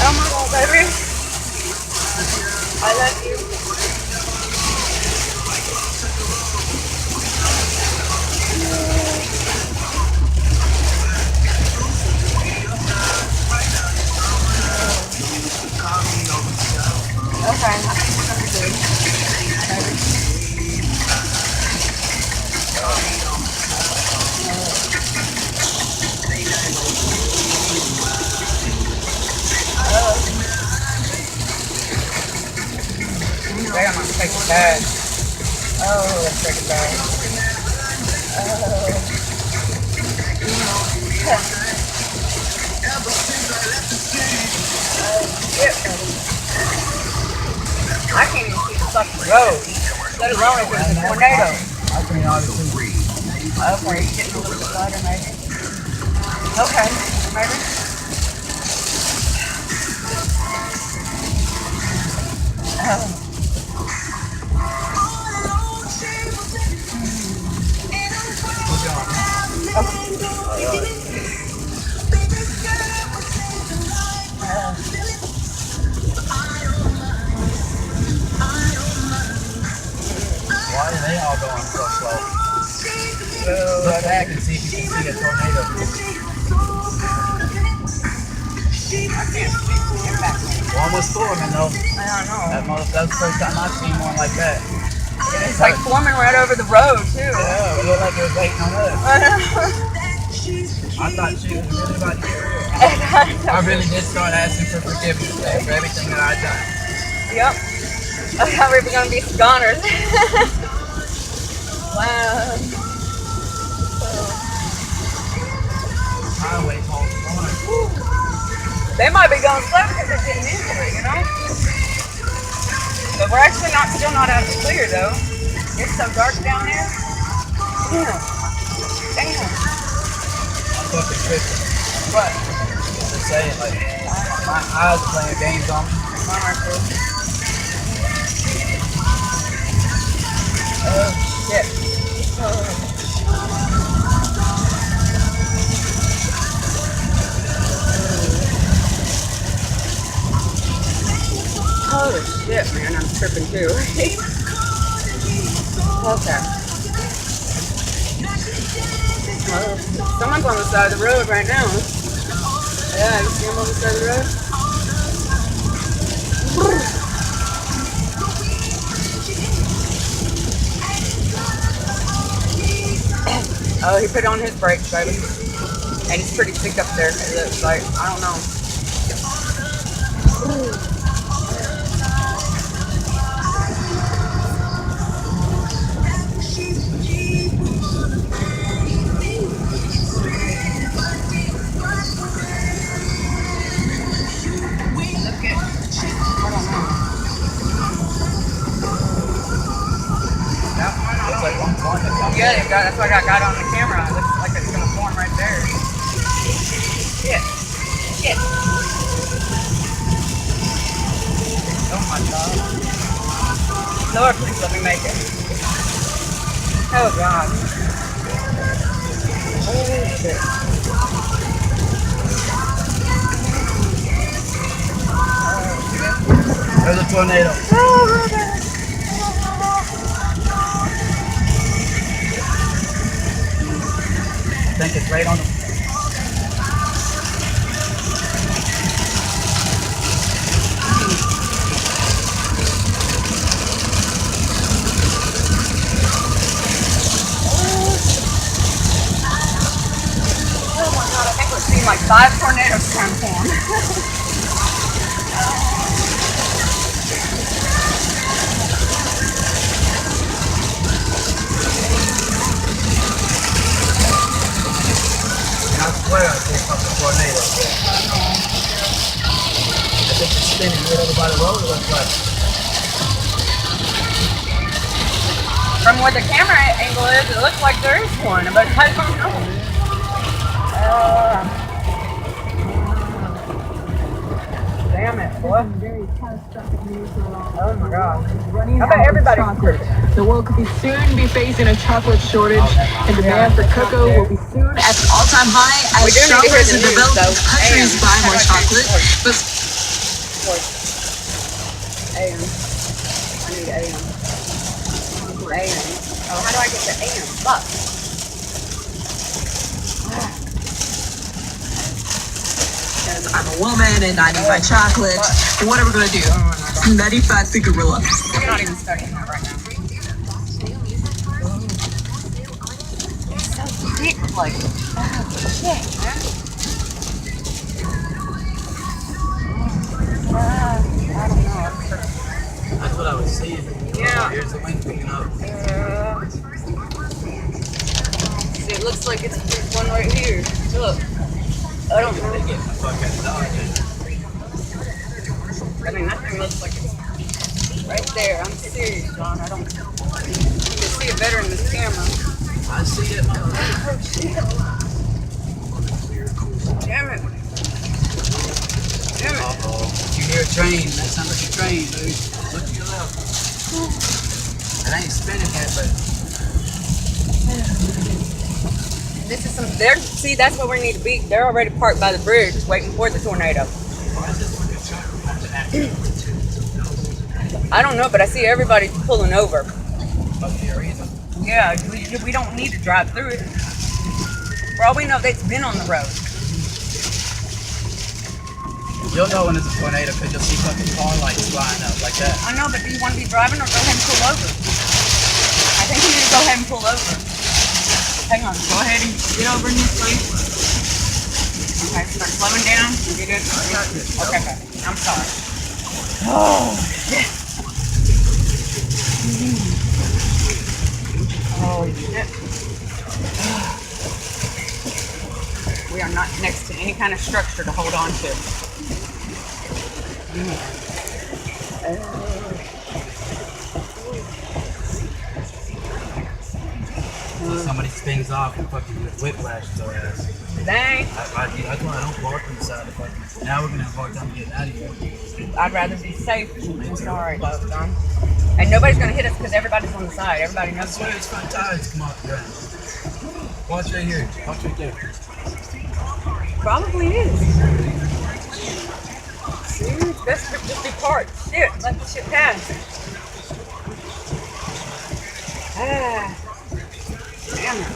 Oh my god, baby. I love you. Okay, that'll be good. Damn, I'm taking a bag. Oh, let's take a bag. I can't even see the fucking road, let alone if there's a tornado. I think all the two. Okay, getting a little bit lighter maybe. Okay, maybe. Why are they all going so slow? Look back and see if you can see a tornado. I can't see it back there. One was forming though. I don't know. That's the first time I've seen one like that. It's like forming right over the road too. Yeah, it looked like it was waiting on us. I thought she was really about to get real. I really did start asking for forgiveness for everything that I'd done. Yep. I thought we were gonna be goners. Wow. Highway calls on. They might be going slow because they're getting into it, you know? But we're actually still not out of the clear though. It's so dark down there. Damn. Damn. I'm fucking tripping. What? Just saying, like, my eyes are playing games on me. Mine are too. Oh, shit. Holy shit, man, I'm tripping too. Okay. Someone's on the side of the road right now. Yeah, you see him on the side of the road? Oh, he put on his brakes, baby. And he's pretty sick up there. It looks like, I don't know. Yeah, that's why I got on the camera. It looks like it's gonna form right there. Shit. Shit. Oh my god. Lord, please let me make it. Oh god. Holy shit. There's a tornado. Oh my god. I think it's right on the... Oh my god, I think we've seen like 5 tornadoes transform. I swear I see a fucking tornado. I think it's spinning right over by the road, it looks like. From where the camera angle is, it looks like there is one, but I don't know. Damn it, boy. Oh my god. How about everybody? The world could soon be facing a chocolate shortage, and demand for cocoa will be soon at an all-time high as We do need to hear shoppers the in news, developing though. countries Damn. buy more chocolate. But AM. I need AM. AM. Oh, how do I get the AM? Fuck. Because I'm a woman and I need my chocolate. What are we gonna do? Nutty Foxy Gorilla. I'm not even studying that right now. It's so thick, like, shit, man. I don't know. That's what I was seeing. Yeah. Here's the wind picking up. See, it looks like it's one right here. Look. I don't know. They get the fuck out of Dodge. I mean, that thing looks like it's right there. I'm serious, John. I don't. You can see it better in this camera. I see it, motherfucker. Oh, shit. Damn it. Damn it. Uh-oh. You hear a train. That sounds like a train, dude. Look to your left. It ain't spinning yet, but... This is some. There. See, that's where we need to be. They're already parked by the bridge, waiting for the tornado. I don't know, but I see everybody pulling over. Yeah, we don't need to drive through it. For all we know, they've been on the road. You'll know when it's a tornado because you'll see fucking car lights flying up like that. I know, but do you want to be driving or go ahead and pull over? I think you need to go ahead and pull over. Hang on, go ahead and get over in this place. Okay, start slowing down. You get it? Okay, okay. I'm sorry. Oh, shit. Oh, shit. We are not next to any kind of structure to hold on to. Somebody spins off and fucking whiplash their ass. Dang. That's why I don't park on the side of the fucking... Now we're gonna have a hard time getting out of here. I'd rather be safe. I'm sorry, John. And nobody's gonna hit us because everybody's on the side. Everybody I knows. swear it's front tires come off the ground. Watch right here. Watch right there. Probably is. See, it's best to just be parked. Shit, let the shit pass. Ah, damn it.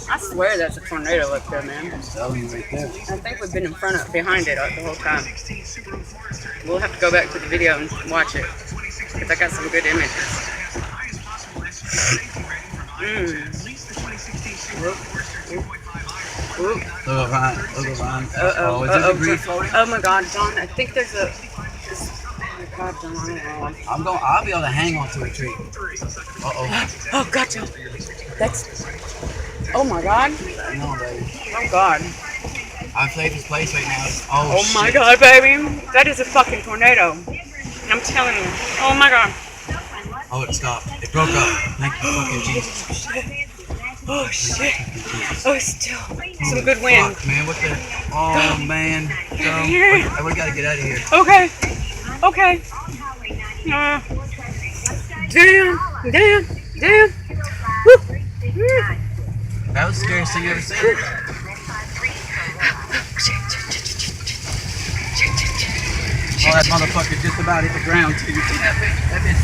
I swear that's a tornado up there, man. I'm telling you right there. I think we've been behind it the whole time. We'll have to go back to the video and watch it because I got some good images. Whoop. Whoop. Look behind. Look behind. Uh-oh. Is there debris floating? Oh my God, John! I think there's a. Oh my God, John! I don't know. I'll be able to hang on to a tree. Uh-oh. Oh God, John! That's. Oh my God! I know, baby. Oh God! I've saved this place right now. Oh my God, baby! That is a fucking tornado. I'm telling you. Oh my God! Oh, it stopped. It broke up. Thank you, fucking Jesus. Oh shit! Oh, still some good wind. Fuck, man, what the? Oh man. So, we gotta get out of here. Okay. Okay. Damn. Woo. That was the scariest thing I've ever seen. Oh, that motherfucker just about hit the ground too. You see that bitch?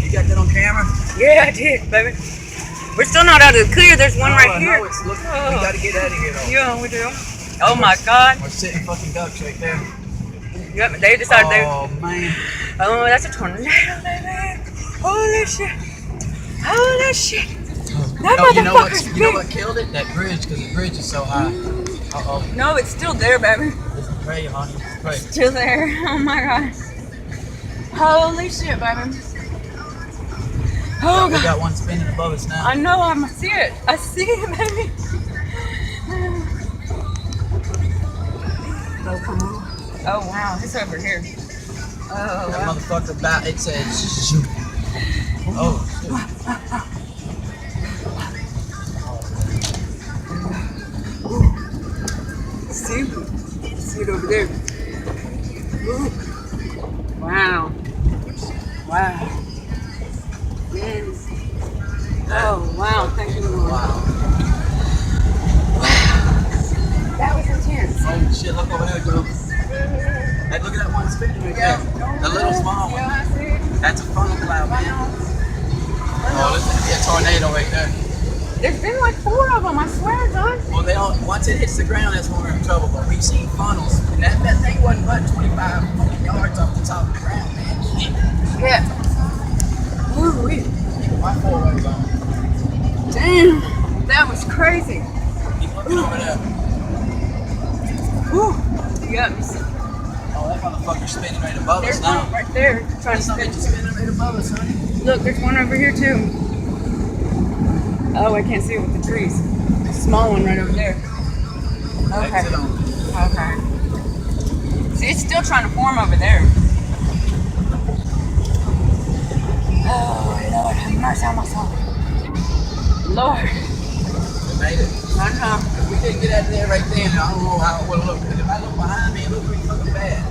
You got that on camera? Yeah, I did, baby. We're still not out of the clear. There's one right here. No, we gotta get out of here though. Yeah, we do. Oh my God. We're sitting fucking ducks right there. Yep, they decided they. Oh man. Oh, that's a tornado, baby. Holy shit. Holy shit. That Oh, you know motherfucker's what? You know what killed it? That bridge, because the bridge is so high. Uh-oh. No, it's still there, baby. Let's pray, honey. Let's pray. Still there. Oh my God. Holy shit, baby. Oh We God. got one spinning above us now. I know, I see it. I see it, baby. Oh, come on. Oh, wow. It's over here. Oh, That wow. motherfucker bat, it says shoot. Oh, See it over there. Ooh. Wow. Wow. Man. Oh, wow. Thank you, Lord. Wow. That was intense. Oh shit, look over there, girl. Hey, look at that one spinning right there. The little small one. Yeah, I see. That's a funnel cloud, man. Oh, this is gonna be a tornado right there. There's been like 4 of them, I swear, John. Well, they all, once it hits the ground, that's when we're in trouble. But we've seen funnels, and that thing wasn't but 25 fucking yards off the top of the ground, man. Shit. Yeah. Ooh, Keep my 4-ways on. damn. That was crazy. Keep looking over there. Ooh. Yeah, let me see. Oh, that motherfucker's spinning right above There's us now. one right there. Trying to That's not spin. spinning right above us, honey. Look, there's one over here too. Oh, I can't see it with the trees. Small one right over there. Okay. Exit on. Okay. See, it's still trying to form over there. Oh, Lord, have mercy on my soul. Lord. We made it. I know. If we didn't get out of there right then, I don't know how it would look. If I look behind me, it looks pretty fucking bad.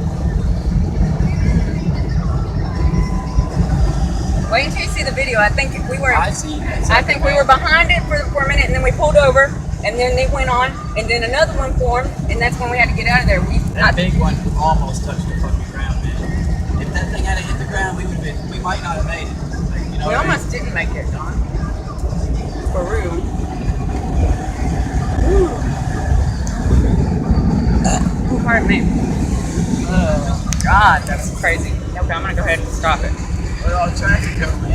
Wait until you see the video. I think we were. I see. I think we were behind it for a minute, and then we pulled over, and then they went on, and then another one formed, and that's when we had to get out of there. That big one almost touched the fucking ground, man. If that thing had hit the ground, we might not have made it. You know We what I mean? almost didn't make it, Don. For real. Ooh, pardon me. Oh, God, that's crazy. Okay, I'm gonna go ahead and stop it. Where all the traffic go, man?